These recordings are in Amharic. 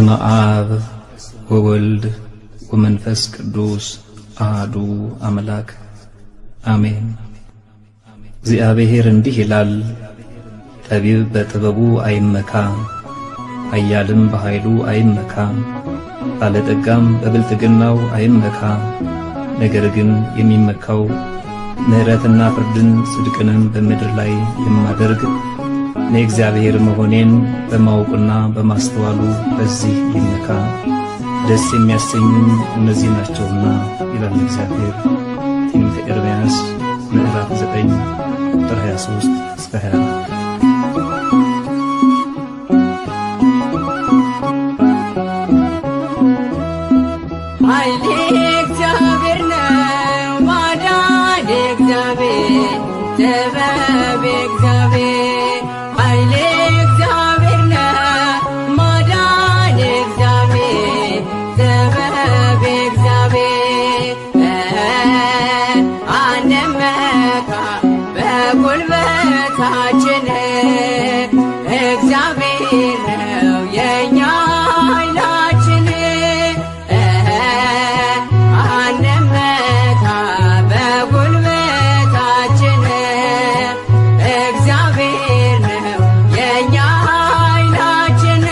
በስመ አብ ወወልድ ወመንፈስ ቅዱስ አሐዱ አምላክ አሜን። እግዚአብሔር እንዲህ ይላል፣ ጠቢብ በጥበቡ አይመካ፣ ኃያልም በኃይሉ አይመካ፣ ባለጠጋም በብልጥግናው አይመካ። ነገር ግን የሚመካው ምሕረትና ፍርድን ጽድቅንም በምድር ላይ የማደርግ እኔ እግዚአብሔር መሆኔን በማወቁና በማስተዋሉ በዚህ ይመካ። ደስ የሚያሰኙኝ እነዚህ ናቸውና ይላል እግዚአብሔር። ትንቢተ ኤርምያስ ምዕራፍ 9 ቁጥር 23 እስከ 24። ኃይሌ እግዚአብሔር ነው፣ ማዳን እግዚአብሔር፣ ጥበብ እግዚአብሔር። ኃይሌ እግዚአብሔር ነው፣ ማዳን እግዚአብሔር፣ ጥበብ እግዚአብሔር። አንመካ በጉልበታችን፣ እግዚአብሔር ነው የኛ ኃይላችን። አንመካ በጉልበታችን፣ እግዚአብሔር ነው የኛ ኃይላችን።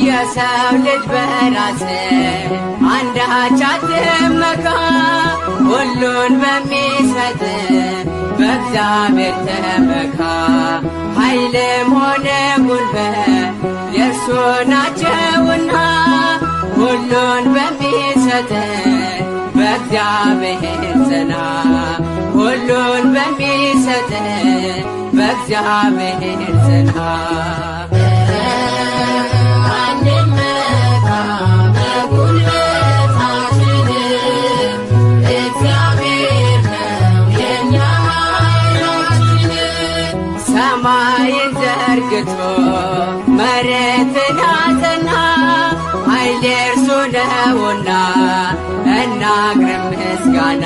የሰው ልጅ በራስ አንዳች አትመካ፣ ሁሉን በሚሰጥ በእግዚአብሔር ተመካ። ኃይልም ሆነ ጉልበት የእርሱ ናቸውና፣ ሁሉን በሚሰጥ በእግዚአብሔር ጽና። ሁሉን በሚሰጥ በእግዚአብሔር ጽና። ሰማይን ዘርግቶ መሬትን አጸና፣ ኃይል የእርሱ ነውና እናቅርብ ምስጋና።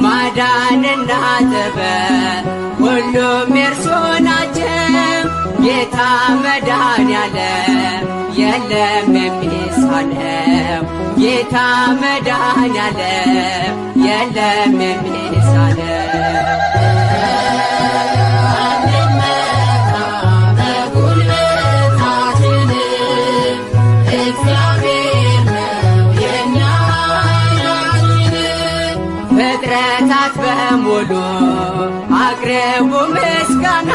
ማዳንና ጥበብ ሁሉም የእርሱ ናቸው፣ ጌታ መድኃኔዓለም የለም የሚሳነው። ጌታ መድኃኔዓለም የለም የሚሳነው። ፍጥረታት በሙሉ አቅርቡ ምስጋና፣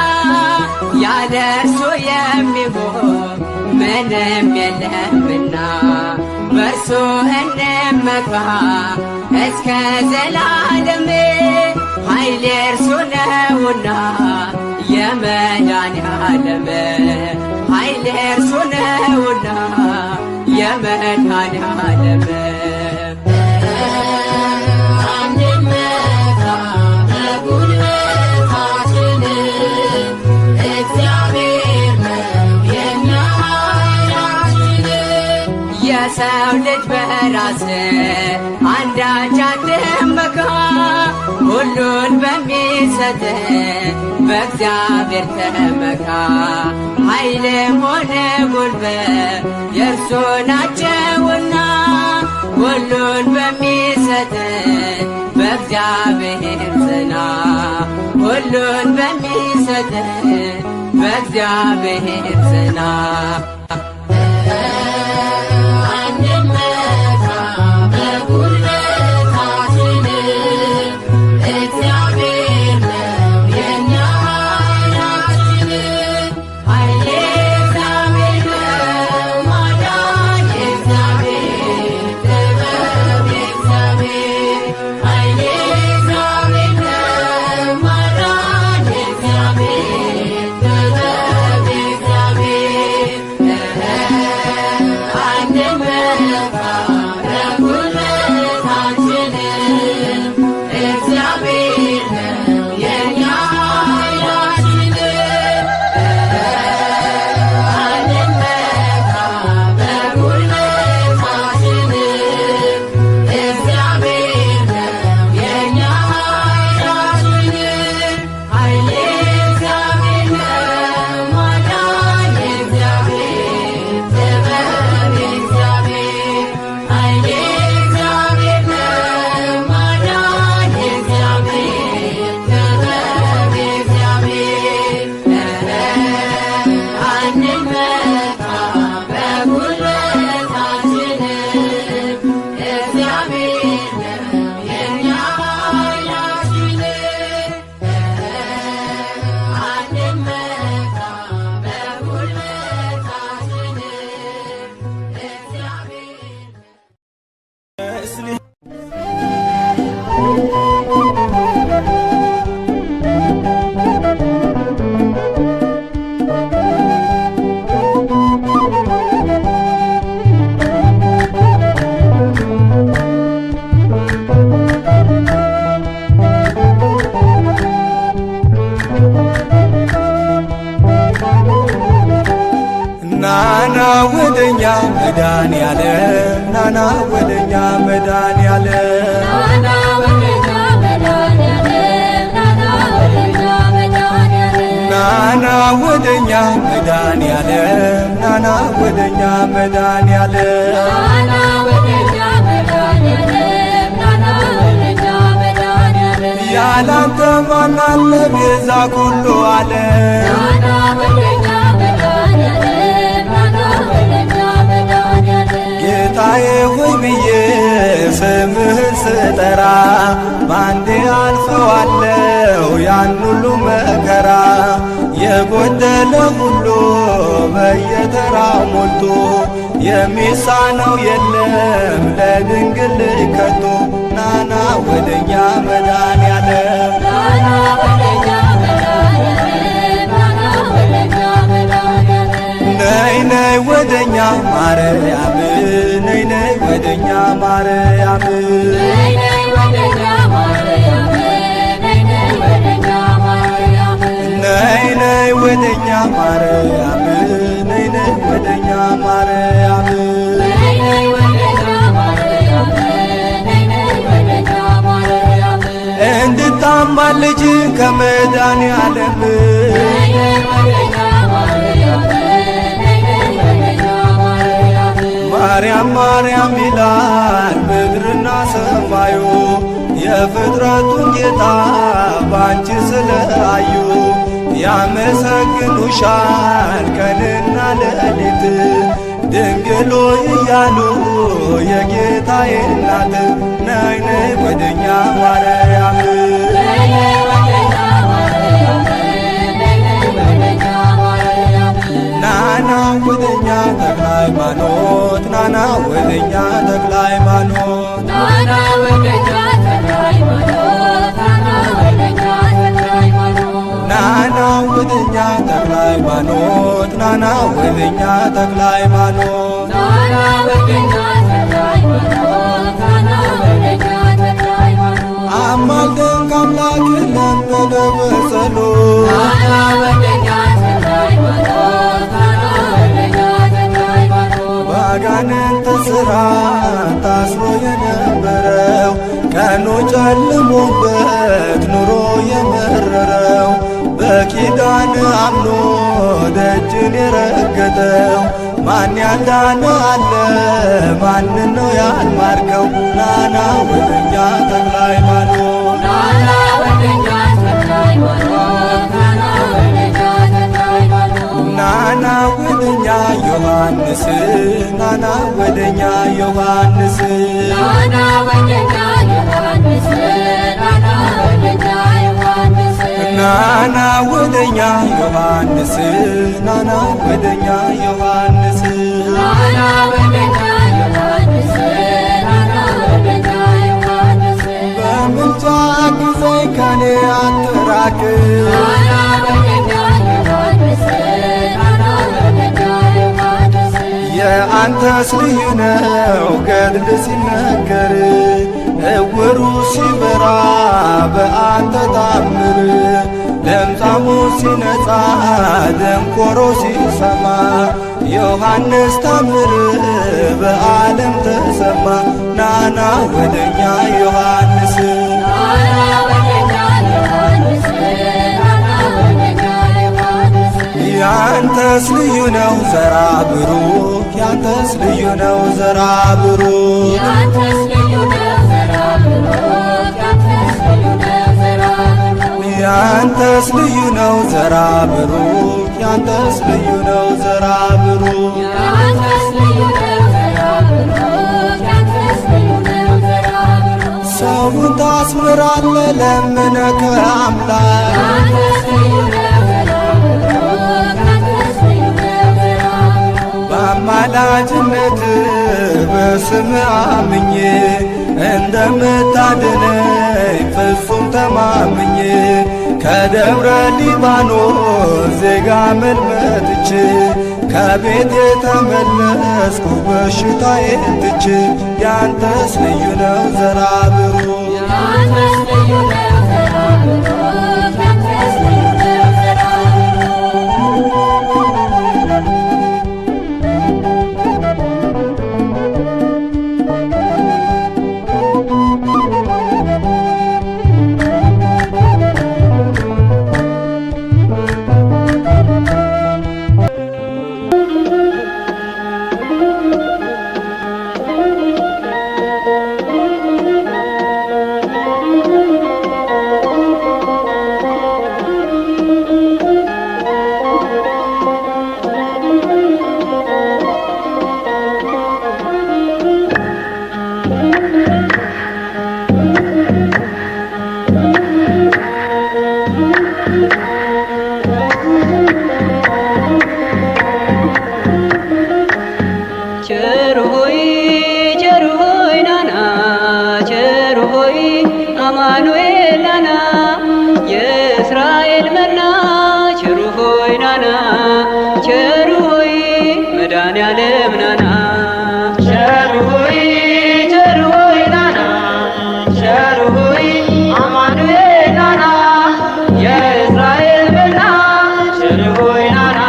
ያለ እርሱ የሚሆን ምንም የለምና። በእርሱ እንመካ እስከ ዘላለም፣ ኃይል የእርሱ ነውና የመድኃኔዓለም። ኃይል የእርሱ ነውና የመድኃኔዓለም። የሰው ልጅ በራስ አንዳች አትመካ፣ ሁሉን በሚሰጥ በእግዚአብሔር ተመካ። ኃይልም ሆነ ጉልበት የእርሱ ናቸውና፣ ሁሉን በሚሰጥ በእግዚአብሔር ጽና። ሁሉን በሚሰጥ በእግዚአብሔር ጽና። እግዚአብሔር መድኃኔዓለም ናና ወደኛ መድኃኔዓለም ናና ወደኛ መድኃኔዓለም ናና ወደኛ መድኃኔዓለም ያላንተ ማን አለ ቤዛ ኩሉ ዓለም ጌታዬ ሆይ ብዬ ስምህን ስጠራ ባንዴ አልፈዋለው ያን ሁሉ መከራ የጎደለ ሁሉ በየተራ ሞልቶ የሚሳነው የለም ለድንግል ከቶ ናና ወደኛ መድኃኔዓለም ነይ ነይ ወደኛ ማርያም ነይ ነይ ወደኛ ማርያም ነይ ነይ ወደኛ ማርያም ነይ ነይ ወደኛ ማርያም እንድታማልጅ ከመድኃኔዓለም ማርያም ማርያም ይላል ምድርና ሰማዩ የፍጥረቱን ጌታ ባንቺ ስለአዩ ያመሰግኑሻል ቀንና ሌሊት ድንግሎ እያሉ የጌታዬ እናት ነይ ነይ ወደኛ ማርያም ናና ወደኛ ተክለ ሃይማኖት ናና ወደኛ ተክለ ሃይማኖት ናና ወደኛ ተክለ ሃይማኖት ናና ወደኛ ተክለ ሃይማኖት አማልደን ከአምላክ ለመነ በጸሎት ባጋንንት ሥራ ታስሮ የነበረው ቀኑ ጨልሞበት ኑሮ የመረረው በኪዳን አምኖ ደጅን የረገጠው ማን ያልዳነ አለ ማንን ነው ያልማርከው ናና ወደኛ ተክለ ሃይማኖት ናና ወደኛ ዮሐንስ ናና ወደኛ ዮሐንስ ናና ወደኛ ዮሐንስ ናና ወደኛ ዮሐንስ በምልጃ ጊዜይ ከኔ አትራቅ የአንተስ ልዩ ነው ገድል ሲነገር እውሩ ሲበራ በአንተ ታምር ለምጻሙ ሲነጻ ደንቆሮ ሲሰማ ዮሐንስ ታምር በዓለም ተሰማ ናና ወደኛ ዮሐንስ ያንተስ ልዩ ነው ዘራ ብሩክ ያንተስ ልዩ ነው ዘራ ብሩክ ያንተስ ልዩ ነው ዘራ ብሩክ ያንተስ ልዩ ነው ዘራ ብሩክ ሰውን ታስምራለ ለምነ ከአምላክ በአማላጅነት በስም አምኜ እንደምታድነኝ ፍጹም ተማምኜ ከደብረ ሊባኖስ ዜጋ መልመጥች ከቤት የተመለስኩ በሽታዬን ትቼ ያንተስ ልዩ ነው ዘራ ብሩክ አማኑኤል ናና የእስራኤል መና ቸሩ ሆይ ናና ቸሩ ሆይ መድኃኔዓለም ናና ቸሩ ሆይ ናና ቸሩ ሆይ አማኑኤል ናና የእስራኤል መና ቸሩ ሆይ ናና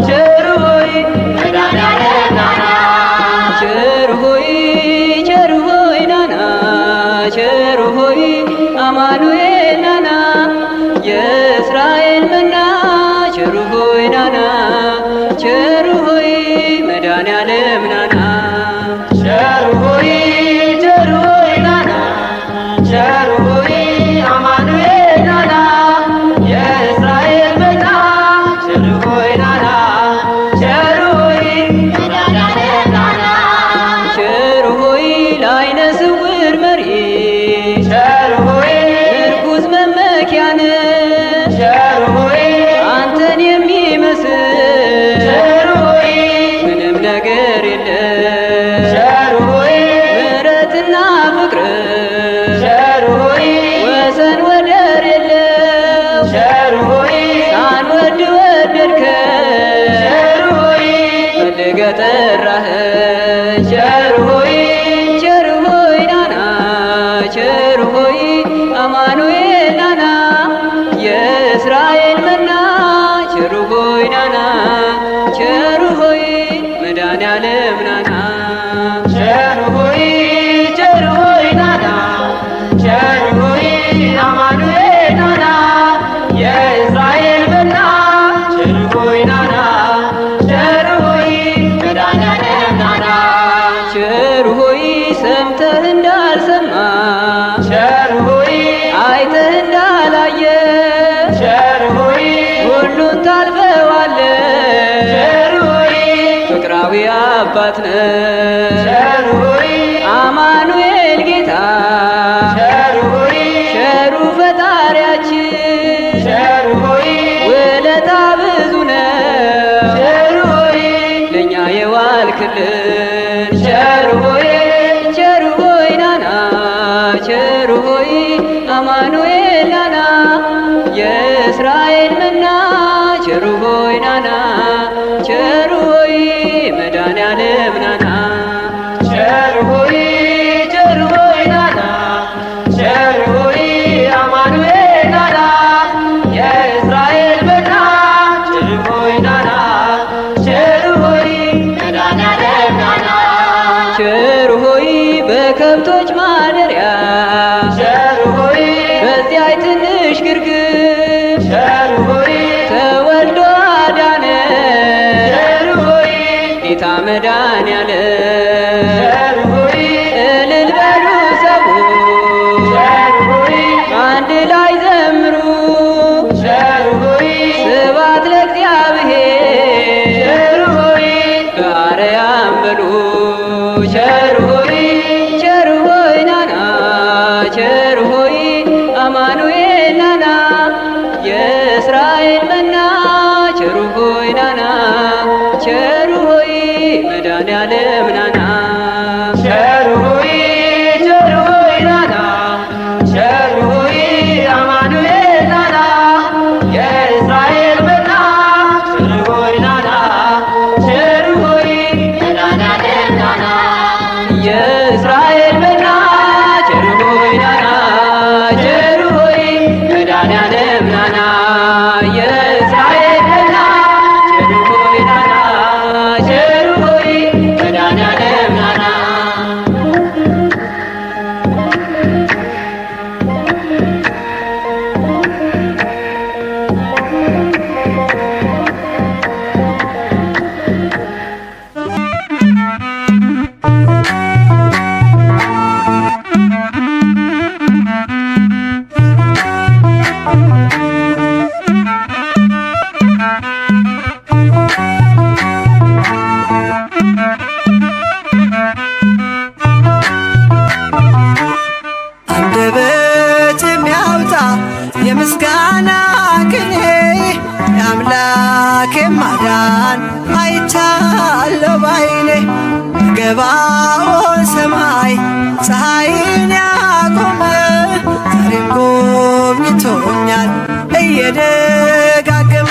ቸሩ ሆይ መድኃኔዓለም ናና ቸሩ ሆይ ናና ቸሩ ሆይ አማኑኤል ናና የእስራኤል መና ቸሩ ሆይ ናና ቸሩ ሆይ መድኃኔዓለም ናና ቸሩ ሆይ ናና ቸሩ ሆይ አማኑኤል ናና የእስራኤል መና ቸሩ ሆይ ናና ቸሩ ሆይ መድኃኔዓለም ናና ቸሩ ሆይ ለዓይነ ስውር መሪ ቸሩ ሆይ ምርኩዝ መመኪያን ቸሩ ሆይ አንተን የሚመስል ቸሩ ሆይ ምንም ነገር የለም ቸሩ ሆይ ምሕረትና ፍቅር ቸሩ ሆይ ወሰን ወደር የለው ቸሩ ሆይ ሳንወድ ወደድከን ቸሩ ሆይ ፈልገህ ጠራኸን ቸሩ ሆይ ናና ቸሩ ሆይ አማኑኤል ናና የእስራኤል መና ቸሩ ሆይ ናና ቸሩ ሆይ መድኃኔዓለም ናና ቸሩ ሆይ ናና ቸሩ ሆይ አማኑኤል ናና የእስራኤል መና ቸሩ ሆይ ናና ቸሩ ሆይ መድኃኔዓለም ናና ቸሩ ሆይ ሰምተህ እንዳልሰማ ቸሩ ሆይ አይተህ እንዳላየ ቸሩ ሆይ ሁሉን ታልፈዋለህ ቸሩ ሆይ ፍቅራዊ አባት ነህ ቸሩ ሆይ አማኑኤል ጌታ ቸሩ ሆይ ቸሩ ፈጣሪያችን ቸሩ ሆይ ውለታ ብዙ ነው ቸሩ ሆይ ለእኛ የዋልክልን ቸሩ ሆይ ናና ቸሩ ሆይ አማኑኤል ናና የእስራኤል መና ቸሩ ሆይ ናና ቸሩ ሆይ መድኃኔዓለም ናና ቸሩ ሆይ ናና ቸሩ ሆይ አማኑኤል ናና የእስራኤል መና ቸሩ ሆይ ናና ቸሩ ሆይ መድኃኔዓለም ናና ቸሩ ሆይ በከብቶች ማደሪያ ቸሩ ሆይ በዚያች ትንሽ ግርግም ቸሩ ሆይ ተወልዶ አዳነ ቸሩ ሆይ ጌታ መድኃኔዓለም ቸሩ ሆይ እልል በሉ ሰዎች ቸሩ ሆይ አንድ ላይ ዘምሩ ቸሩ ሆይ ስብሐት ለእግዚአብሔር ቸሩ ሆይ በአርያም በሉ ቸሩ ሆይ ናና ቸሩ ሆይ አማኑኤል ናና የእስራኤል መና ቸሩ ሆይ ናና ቸሩ ሆይ መድኃኔዓለም ናና ቸሩ ሆይ ናና ቸሩ ሆይ አማኑኤል ናና የእስራኤል መና ቸሩ ሆይ ናና ቸሩ ሆይ መድኃኔዓለም ናና የእስራኤል መና ቸሩ ሆይ ናና ቸሩ ሆይ መድኃኔዓለም ናና የእስራኤል መና ቸሩ ሆይ ናና ቸሩ ሆይ መድኃኔዓለም የምስጋና ቅኔ የአምላኬ ማዳን አይቻለሁ ባይኔ በገባኦን ሰማይ ፀሐይን ያቆመ ዛሬም ጎብኝቶኛል እየደጋገመ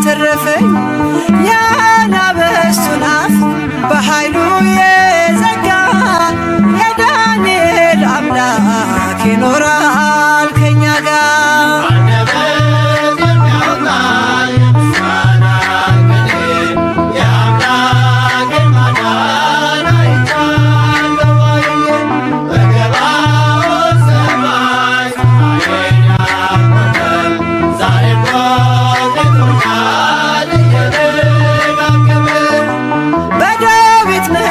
ተረፈኝ የአናብስቱን አፍ በኃይሉ የዘጋ የዳንኤል አምላክ ይኖራል ከኛ ጋር።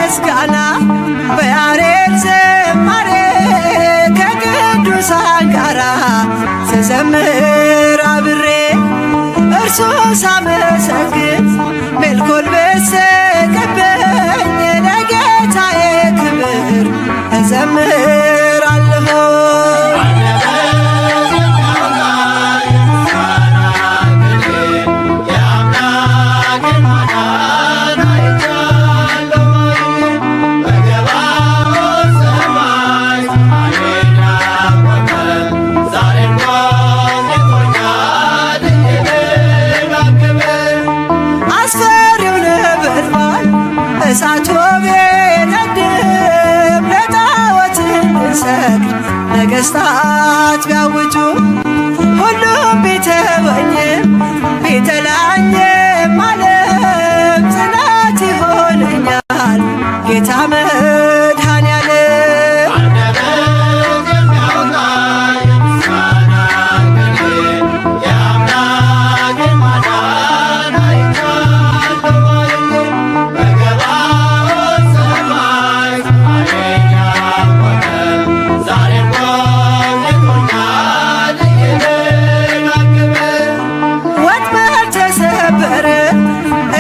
ምስጋና በያሬድ ዝማሬ ከቅዱሳን ጋራ ስዘምር አብሬ እርሱን ሳመሰግን ሜልኮል በሰቀበኝ ለጌታዬ ክብር እዘምራለሁ። እሳቱ ቢነድም ለጣዖት እንድንሰግድ ነገሥታት ቢያውጁ ሁሉም ቢተወኝም ቢጠላኝም ዓለም ጽናት ይሆነኛል ጌታ መድኃኔዓለም።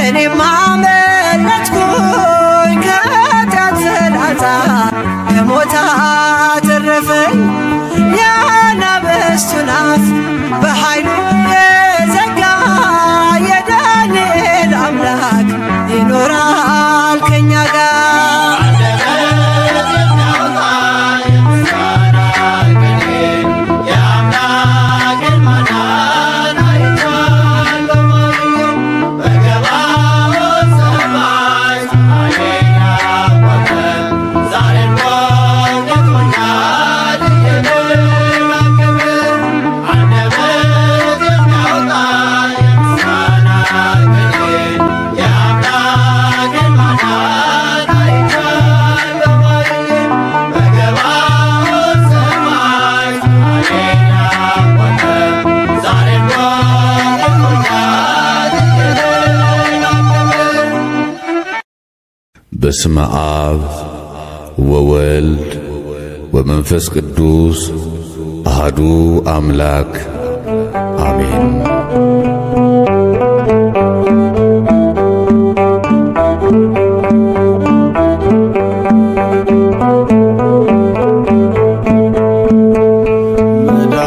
እኔም አመለጥኩኝ ከኃጢአት ፍላጻ ከሞት አተረፈኝ የአናብስቱን አፍ በኃይሉ የዘጋ የዳንኤል አምላክ ይኖራል ከኛ ጋር። በስመ አብ ወወልድ ወመንፈስ ቅዱስ አሐዱ አምላክ አሜን።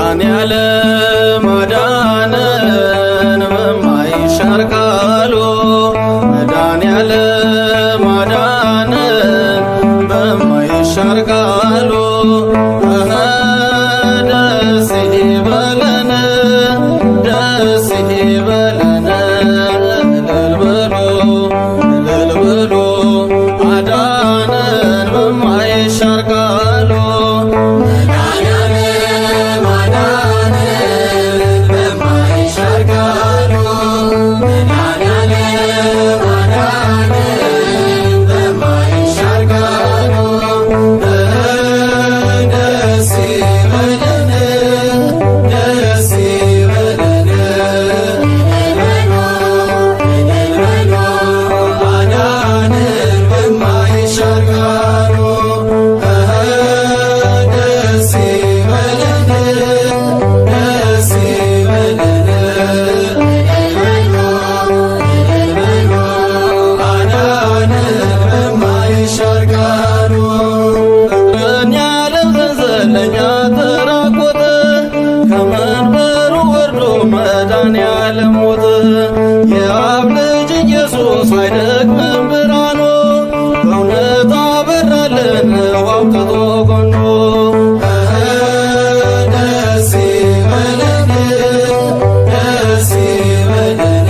መድኃኔዓለም አዳነን በማይሻር ቃሉ መድኃኔዓለም አዳነን በማይሻር ቃሉ ደስ ይበለን ደስ ይበለን እልል በሉ አዳነን በማይሻር ቃሉ ጎኑ ደስ ይበለን ደስ ይበለን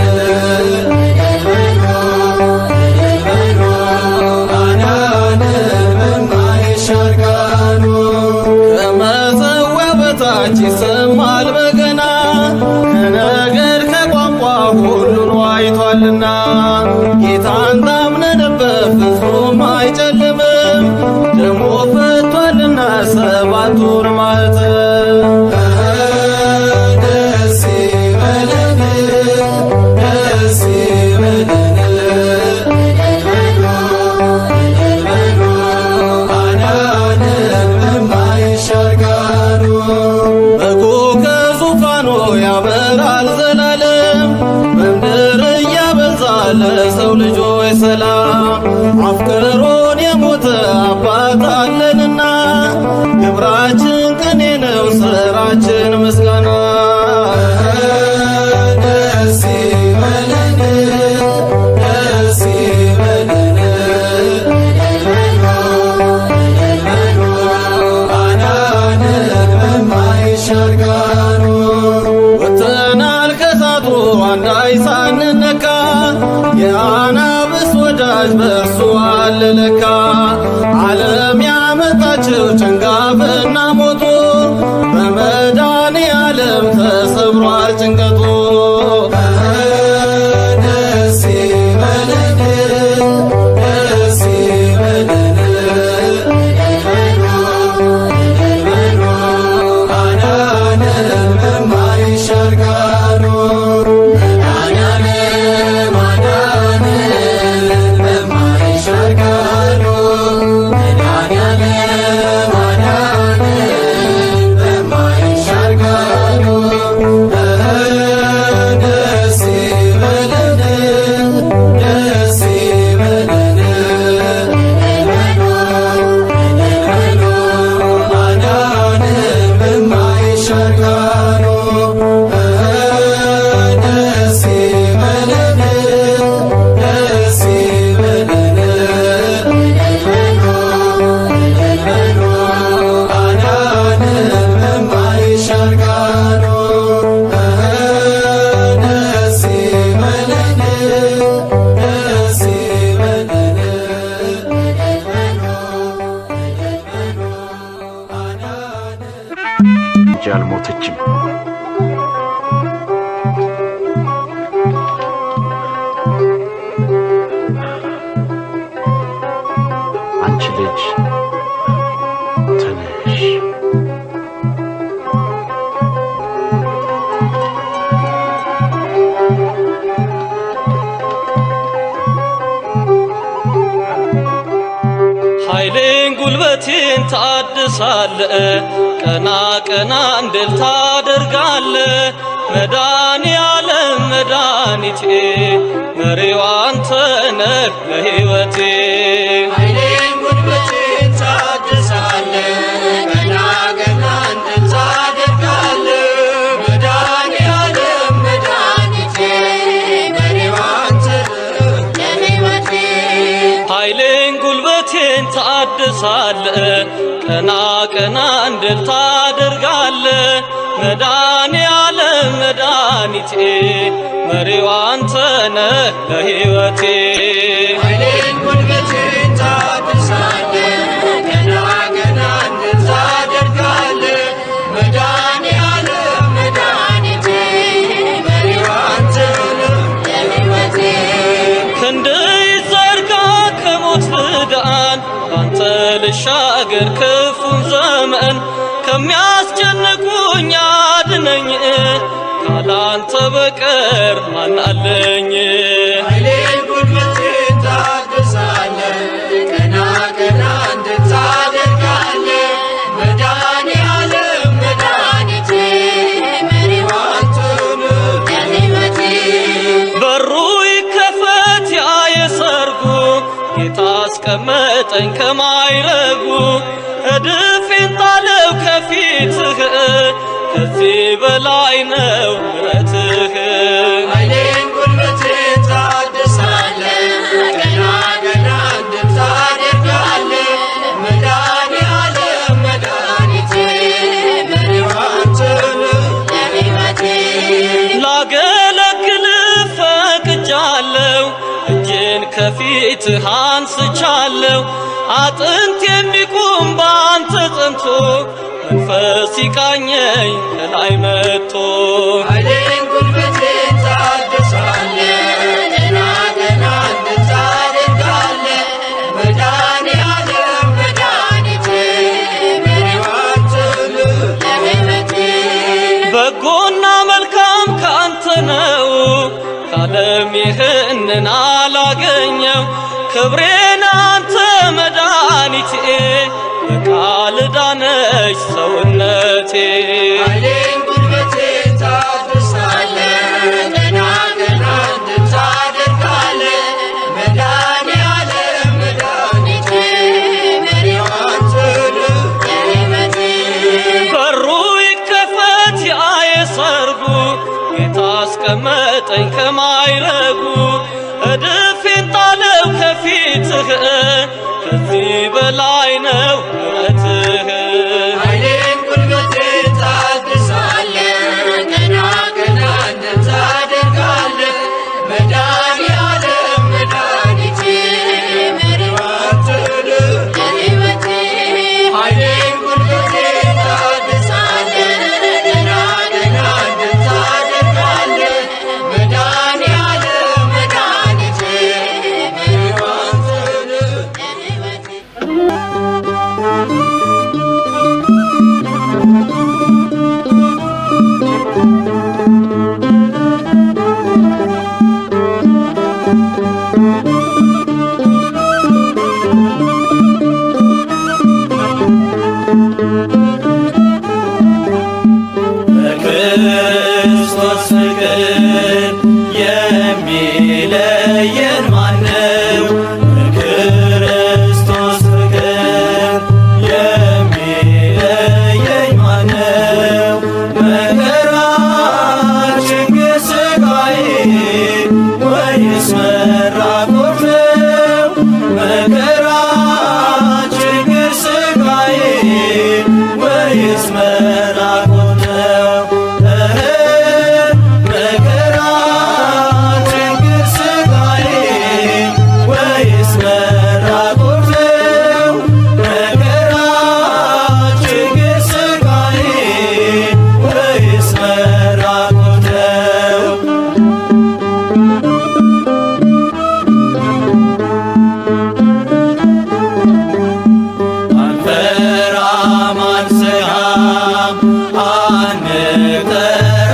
አዳነን በማይሻር ቃሉ ከመሠዊያው በታች ይሰማል በገና ከነገድ ከቋንቋ ሁሉን ዋይቷልና ጌታን ታምነንበት ፍጹም አይጨልምም ደሞ ፈቷልና ሰባቱን ማኅተም ደስ ይበለን ደስ ይበለን አዳነን በማይሻር ቃሉ በጉ ከዙፋኑ ያበራል ዘላለም በምድር እያበዛ ለሰው ልጆች ሰላም አፍቅሮን የሞተ አባት አለንና ግብራችን ቅኔ ነው ሥራችን ምስጋና ደስ ይበለን ደስ ይበለን አዳነን በማይሻር ቃሉ ወጥተናል ከእሳቱ አንዳች ሳንነካ የአናብስት ወዳጅ በእርሱ አለ ለካ ዓለም ያመጣችው ጭንጋፍና ሞቱ በመድኃኔዓለም ተሰብሯል ጭንቀቱ ደስ ይበለን ደስ ይበለን አዳነን በማይሻር ቃሉ አልሞተችም። አንቺ ልጅ ተነሽ። ኃይሌን ጉልበቴን ታድሳለ ቀና ቀና እንድል ታደርጋለ መድኃኔዓለም መድኃኒቴ መሪው አንተ ነህ ለሕይወቴ ኃይሌን ጉልበቴን ታድሳለ ቀና ቀና እንድል ታደርጋለ መድኃኔዓለም መድኃኒቴ መሪው አንተ ነህ ለሕይወቴ ኃይሌን ጉልበቴን ታድሳለ ቀና ቀና እንድል ታደርጋለ መድኃኔዓለም መድኃኒቴ መሪው አንተ ነህ ለሕይወቴ ኃይሌን ጉልበቴን ታድሳለ ቀና ቀና እንድል ታደርጋለ መድኃኔዓለም መድኃኒቴ መሪው አንተ ነህ ለሕይወቴ ክንድህ ይዘርጋ ከሞት ፍዳን ባንተ ልሻገር ክፉን ዘመን ከሚያስጨንቁኝ አድነኝ ካላንተ በቀር ማን አለኝ ኃይሌን ጉልበቴን ታድሳለ ቀና ቀና እንድል ታደርጋለ መድኃኔዓለም መድኃኒቴ መሪው አንተ ነህ ለሕይወቴ በሩ ይከፈት ያ የሰርጉ ጌታ አስቀመጠኝ ከማይረጉ እድፌን ጣለው ከፊትህ ከዚህ በላይ ነው ምሕረትህ ኃይሌን ጉልበቴን ታድሳለ ቀና ቀና እንድል ታደርጋለ መድኃኔዓለም ከፊትህ አንስቻለሁ። አጥንት የሚቁም በአንተ ጸንቶ መንፈስ ሲቃኘኝ ከላይ መጥቶ ኃይሌን ጉልበቴን ታድሳለህ፣ ገና ገና እንድታደርጋለህ። መድኃኔዓለም መድኃኒቴ መሪው አንተ ነህ ለሕይወቴ። በጎና መልካም ካንተ ነው፣ ከዓለም ይህንን አላገኘው። ክብሬን አንተ መድኃኒቴ፣ በቃል ዳነች ሰውነቴ። ኃይሌን ጉልበቴን ታድሳለህ፣ ገና ገና እንድታደርጋለህ። መድኃኔዓለም መድኃኒቴ መሪው አንተ ነህ ለሕይወቴ። በሩ ይከፈት ያ የሰርጉ፣ ጌታ አስቀመጠኝ ከማይረጉ። እድፌን ጣለው ከፊትህ፣ ከዚህ በላይ ነው ምሕረትህ። ኃይሌን ጉልበቴን ታድሳለህ፣ ገና ገና እንድታደርጋለህ። መድኃኔዓለም መድኃኒቴ መሪው አንተ ነህ ለሕይወቴ። ኃይሌን ጉልበቴን ታድሳለህ፣ ገና ገና እንድታደርጋለህ። መድኃኔዓለም መድኃኒቴ መሪው አንተ ነህ ለሕይወቴ። በክርስቶስ ፍቅር የሚለየን ማነው? በክርስቶስ ፍቅር የሚለየኝ ማነው? መከራ ችግር ስቃዬ ወይስ መራቆት ነው? መከራ ችግር ስቃዬ ወይስ መራቆት ነው? መከራ ችግር ስቃዬ ወይስ መራቆት ነው? መከራ ችግር ስቃዬ ወይስ መራቆት ነው? አንፈራም አንሰጋም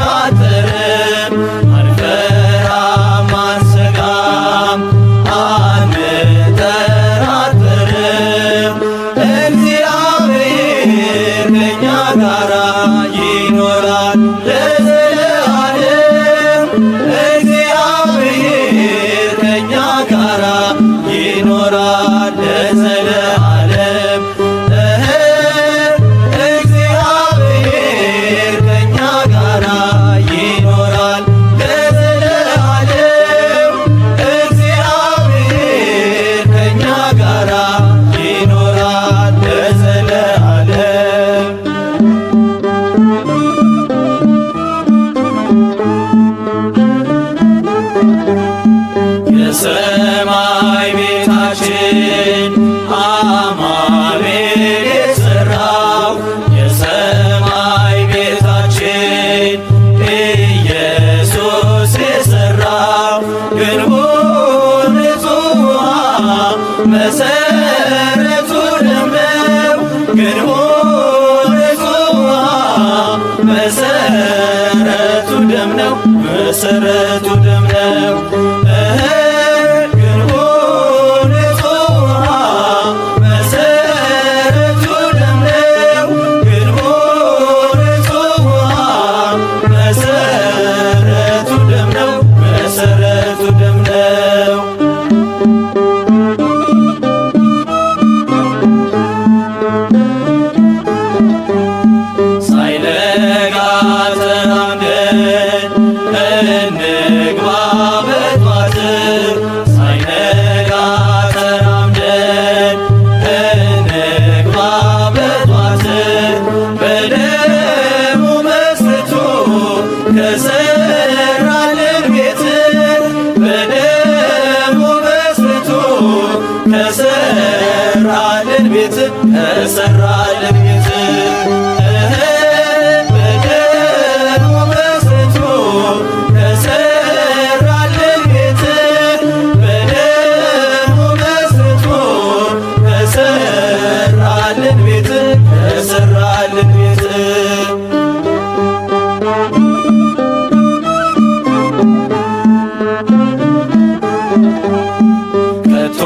አንጠራጠርም፣ አንፈራም አንሰጋም አንጠራጠርም። እግዚአብሔር ከእኛ ጋራ ይኖራል ለዘለዓለም። እግዚአብሔር ከእኛ ጋራ ይኖራል ለዘለዓለም። እግዚአብሔር ከእኛ ጋራ ይኖራል ለዘለዓለም። እግዚአብሔር ከእኛ ጋራ ይኖራል ለዘለዓለም። የሰማይ ቤታችን አማኑኤል የሠራው፣ የሰማይ ቤታችን ኢየሱስ የሠራው። ግንቡ ንጹሕ ውኃ መሠረቱ ደም ነው። ግንቡ ንጹሕ ውኃ መሠረቱ ደም ነው። መሠረቱ ደም ነው። ግንቡ ንጹሕ ውኃ መሠረቱ ደም ነው። ግንቡ ንጹሕ ውኃ መሠረቱ ደም ነው። መሠረቱ ደም ነው። ሳይነጋ ተራምደን ተሰራልን ቤት በደሙ መስርቶ ተሰራልን ቤት በደሙ መስርቶ ተሰራልን ቤት ተሰራልን ቤት ከቶ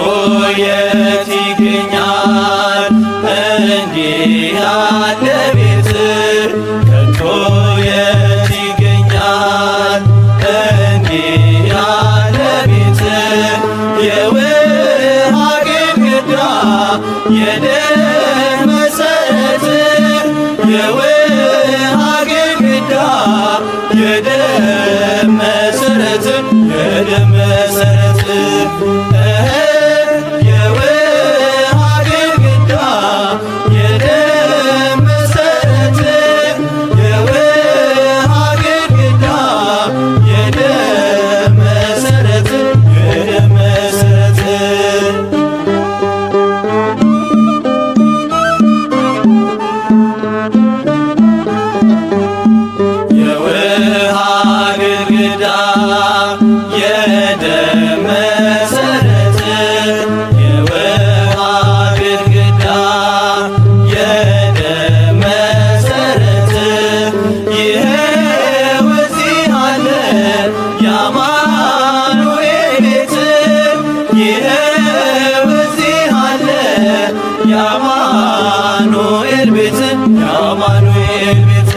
የት ይገኛል እንዲህ ያለ ቤት ከቶ የት ይገኛል እንዲህ ያለ ቤት የውሃ ግድግዳ የደም መሠረት የውሃ ግድግዳ የደም መሠረት የደም መሠረት የውሃ ግድግዳ የደም መሠረት የውሃ ግድግዳ የደም መሠረት የደም መሠረት የውሃ ግድግዳ የደም መሠረት የውሃ ግድግዳ የደም መሠረት ይኸው እዚህ አለ የአማኑኤል ቤት ይኸው እዚህ አለ የአማኑኤል ቤት የአማኑኤል ቤት